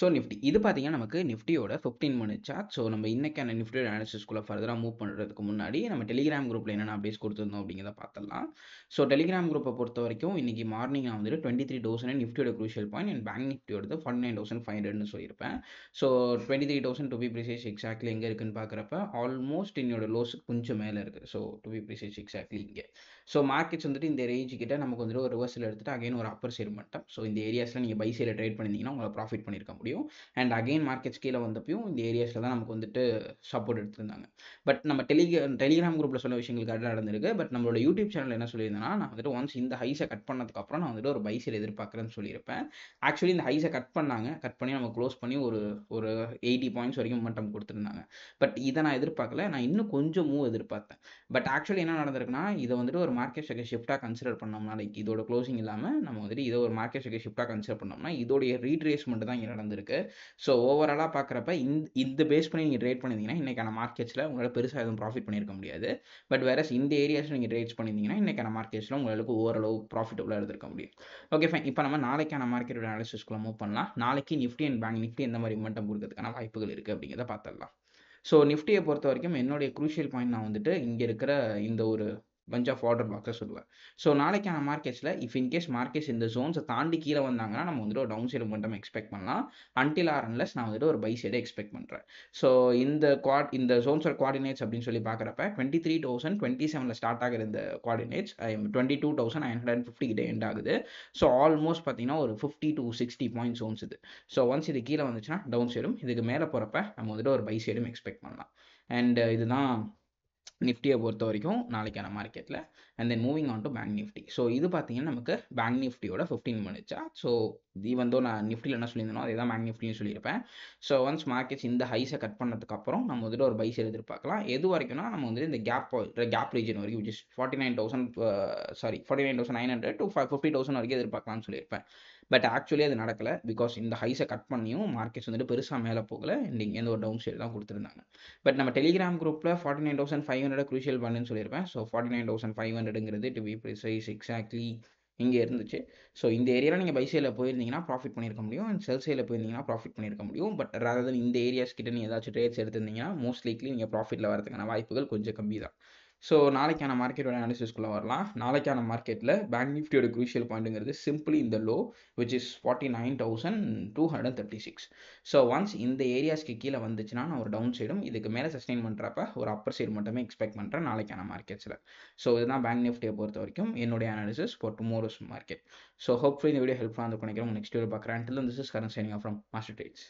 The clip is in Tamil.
ஸோ நிஃப்டி இது பார்த்தீங்கன்னா நமக்கு நிஃப்டியோட 15 மினிட் சார்ட். ஸோ நம்ம இன்னைக்கான நிஃப்டியோட அனாலிசிஸ்குள்ளே ஃபர்தராக மூவ் பண்ணுறதுக்கு முன்னாடி நம்ம டெலிகிராம் குரூப்பில் என்னென்ன அப்டேட்ஸ் கொடுத்துருந்தோம் அப்படிங்கிறத பார்த்துடலாம். ஸோ டெலிகிராம் குரூப்பை பொறுத்த வரைக்கும் இன்னைக்கு மார்னிங் நான் வந்துட்டு 23,000 நிஃப்டியோட க்ரூஷியல் பாயிண்ட் அண்ட் பேங்க் நிஃப்டியோட 49,500ன்னு சொல்லியிருப்பேன். So 23,000 to be precise exactly எங்கே இருக்குன்னு பார்க்குறப்ப ஆல்மோஸ்ட் என்னோட லோஸுக்கு கொஞ்சம் மேலே இருக்குது. So to be precise exactly இங்கே. ஸோ மார்க்கெட்ஸ் வந்துட்டு இந்த ரேஞ்ச் கிட்ட நமக்கு வந்துட்டு ஒரு ரிவர்சல் எடுத்துட்டு அகைன் ஒரு அப்பர் சைடு மட்டும். ஸோ இந்த ஏரியாஸில் நீங்கள் பை சைடில் ட்ரேட் பண்ணியிருந்தீங்கன்னா உங்களை ப்ராஃபிட் பண்ணியிருக்க முடியும். அண்ட் அகைன் மார்க்கெட்ஸ் கீழே வந்தப்பையும் இந்த ஏரியாஸில் தான் நமக்கு வந்துட்டு சப்போர்ட் எடுத்திருந்தாங்க. பட் நம்ம டெலிகிராம் குரூப்பில் சொன்ன விஷயங்கள் கரெக்டாக நடந்திருக்கு. பட் நம்மளோட யூடியூப் சேனல் என்ன சொல்லியிருந்தேன்னா, நான் வந்துட்டு ஒன்ஸ் இந்த ஹைஸை கட் பண்ணதுக்கப்புறம் நான் வந்துட்டு ஒரு பை சைடு எதிர்பார்க்குறேன்னு சொல்லியிருப்பேன். ஆக்சுவலி இந்த ஹைஸை கட் பண்ணாங்க. கட் பண்ணி நம்ம க்ளோஸ் பண்ணி ஒரு 80 பாயிண்ட்ஸ் வரைக்கும் மட்டும் கொடுத்துருந்தாங்க. பட் இதை நான் எதிர்பார்க்கல. நான் இன்னும் கொஞ்சம் மூவ் எதிர்பார்த்தேன். பட் ஆக்சுவலி என்ன நடந்திருக்குன்னா, இதை வந்துட்டு ஒரு மார்க்கெட் ஸ்ட்ரக்சர் ஷிஃப்டாக கன்சிடர் பண்ணோம்னா, லைக் இதோட க்ளோசிங் இல்லாமல் நம்ம வந்துட்டு இதை ஒரு மார்க்கெட் ஸ்ட்ரக்சர் ஷிஃப்டாக கன்சிடர் பண்ணோம்னா இதோடைய ரீட்ரேஸ்மெண்ட் தான் இங்கே நடந்திருக்கு. ஸோ ஓவராலாக பார்க்குறப்ப இந்த பேஸ் பண்ணி நீங்கள் ட்ரேட் பண்ணியிருந்தீங்கன்னா இன்றைக்கான மார்க்கெட்ஸில் உங்களால் பெருசாக எதுவும் ப்ராஃபிட் பண்ணியிருக்க முடியாது. பட் வேற இந்த ஏரியாஸில் நீங்கள் ட்ரேட்ஸ் பண்ணியிருந்தீங்கன்னா இன்றைக்கான மார்க்கெட்ஸில் உங்களுக்கு ஓரளவு ப்ராஃபிட்டபுளாக எடுத்துருக்க முடியும். Okay fine. இப்போ நம்ம நாளைக்கான மார்க்கெட்டோட அனாலிசிஸ்க்குள்ள மூவ் பண்ணலாம். நாளைக்கு நிஃப்டி அண்ட் பேங்க் நிஃப்டி எந்த மாதிரி மொமெண்டம் கொடுக்கறதுக்கான வாய்ப்புகள் இருக்குது அப்படிங்கிறத பார்த்துடலாம். ஸோ நிஃப்டியை பொறுத்த வரைக்கும் என்னுடைய க்ரூஷியல் பாயிண்ட் நான் வந்துட்டு இங்கே இருக்கிற இந்த ஒரு பஞ்ச் ஆஃப் ஆர்டர் பாக்ஸை சொல்லுவேன். ஸோ நாளைக்கான மார்க்கெட்ஸில் இஃப் இன்கேஸ் மார்க்கெட்ஸ் இந்த ஜோன்ஸை தாண்டி கீழே வந்தாங்கன்னா நம்ம வந்துட்டு ஒரு டவுன் சைடு மட்டும் எக்ஸ்பெக்ட் பண்ணலாம். அன்டில் ஆர் அன்லெஸ் நான் வந்துட்டு ஒரு பை சைடை எக்ஸ்பெக்ட் பண்ணுறேன். ஸோ இந்த ஜோன்ஸோட கோஆர்டினேட்ஸ் அப்படின்னு சொல்லி பார்க்குறப்ப 23,027 ஸ்டார்ட் ஆகிற இந்த கோஆர்டினேட்ஸ் 22,950 கிட்ட எண்ட் ஆகுது. ஸோ ஆல்மோஸ்ட் பார்த்தீங்கன்னா ஒரு 50 to 60 பாயிண்ட் ஜோன்ஸ் இது. ஸோ ஒன்ஸ் இது கீழே வந்துச்சுன்னா டவுன் சைடும், இதுக்கு மேலே போகிறப்ப நம்ம வந்துட்டு ஒரு பை சைடும் எக்ஸ்பெக்ட் பண்ணலாம். அண்ட் இதுதான் நிஃப்டியை பொறுத்த வரைக்கும் நாளைக்கான மார்க்கெட்டில். And then moving on to bank Nifty. So இது பார்த்தீங்கன்னா நமக்கு பேங்க் நிஃப்டியோட 15 மினிட்ஸா. ஸோ இது நான் நிஃப்டியில் என்ன சொல்லியிருந்தனோ அதே தான் பேங்க் நிஃப்டியும் சொல்லியிருப்பேன். ஸோ ஒன்ஸ் மார்க்கெட்ஸ் இந்த ஹைஸை கட் பண்ணதுக்கப்புறம் நம்ம வந்துட்டு ஒரு பை சைடு எதிர்பார்க்கலாம். எது வரைக்கும்னா நம்ம வந்துட்டு இந்த கேப் ரீஜன் வரைக்கும் விச் இஸ் 49,900 to 50,000 வரைக்கும் எதிர்பார்க்கலாம்னு சொல்லியிருப்பேன். பட் ஆக்சுவலி அது நடக்கலை. பிகாஸ் இந்த ஹைஸை கட் பண்ணியும் மார்க்கெட்ஸ் வந்துட்டு பெருசாக மேலே போகலை. இங்கே எந்த ஒரு டவுன் சைடு தான் கொடுத்துருந்தாங்க. பட் நம்ம டெலிகிராம் குரூப்பில் 49,500 க்ரூஷியல் பண்ணுன்னு சொல்லியிருப்பேன். ஸோ 49,500ங்கிறது டு பி ப்ரிசைஸ் எக்ஸாக்ட்லி இங்கே இருந்துச்சு. ஸோ இந்த ஏரியாவில் நீங்கள் பை சைடில் போயிருந்தீங்கன்னா ப்ராஃபிட் பண்ணியிருக்க முடியும். அண்ட் செல் சைடில் போயிருந்தீங்கன்னா ப்ராஃபிட் பண்ணியிருக்க முடியும். பட் ரதர் தென் இந்த ஏரியாஸ் கிட்ட நீங்கள் ஏதாச்சும் ட்ரேட்ஸ் எடுத்திருந்தீங்கன்னா மோஸ்ட் லைக்லி நீங்கள் ப்ராஃபிட்டில் வரதுக்கான வாய்ப்புகள் கொஞ்சம் கம்மி தான். ஸோ நாளைக்கான மார்க்கெட்டோட அனாலிசிஸ்குள்ளே வரலாம். நாளைக்கான மார்க்கெட்டில் பேங்க் நிஃப்டியோட க்ரூஷியல் பாயிண்ட்டுங்கிறது சிம்பிளி இந்த low which is 49,236. So once இந்த ஏரியாஸ்க்கு கீழே வந்துச்சுன்னா நான் ஒரு டவுன் சைடும், இதுக்கு மேலே சஸ்டெயின் பண்ணுறப்ப ஒரு அப்பர் சைடு மட்டுமே எக்ஸ்பெக்ட் பண்ணுறேன் நாளைக்கான மார்க்கெட்ஸில். ஸோ இதுதான் பேங்க் நிஃப்டியை பொறுத்த வரைக்கும் என்னுடைய analysis for tomorrow's market. So hopefully இந்த வீடியோ ஹெல்ப்ஃபுல்லாக வந்து நினைக்கிறேன். நெக்ஸ்ட் வீடியோ பார்க்குறேன். Until then, this is Karan signing off from Master Trades.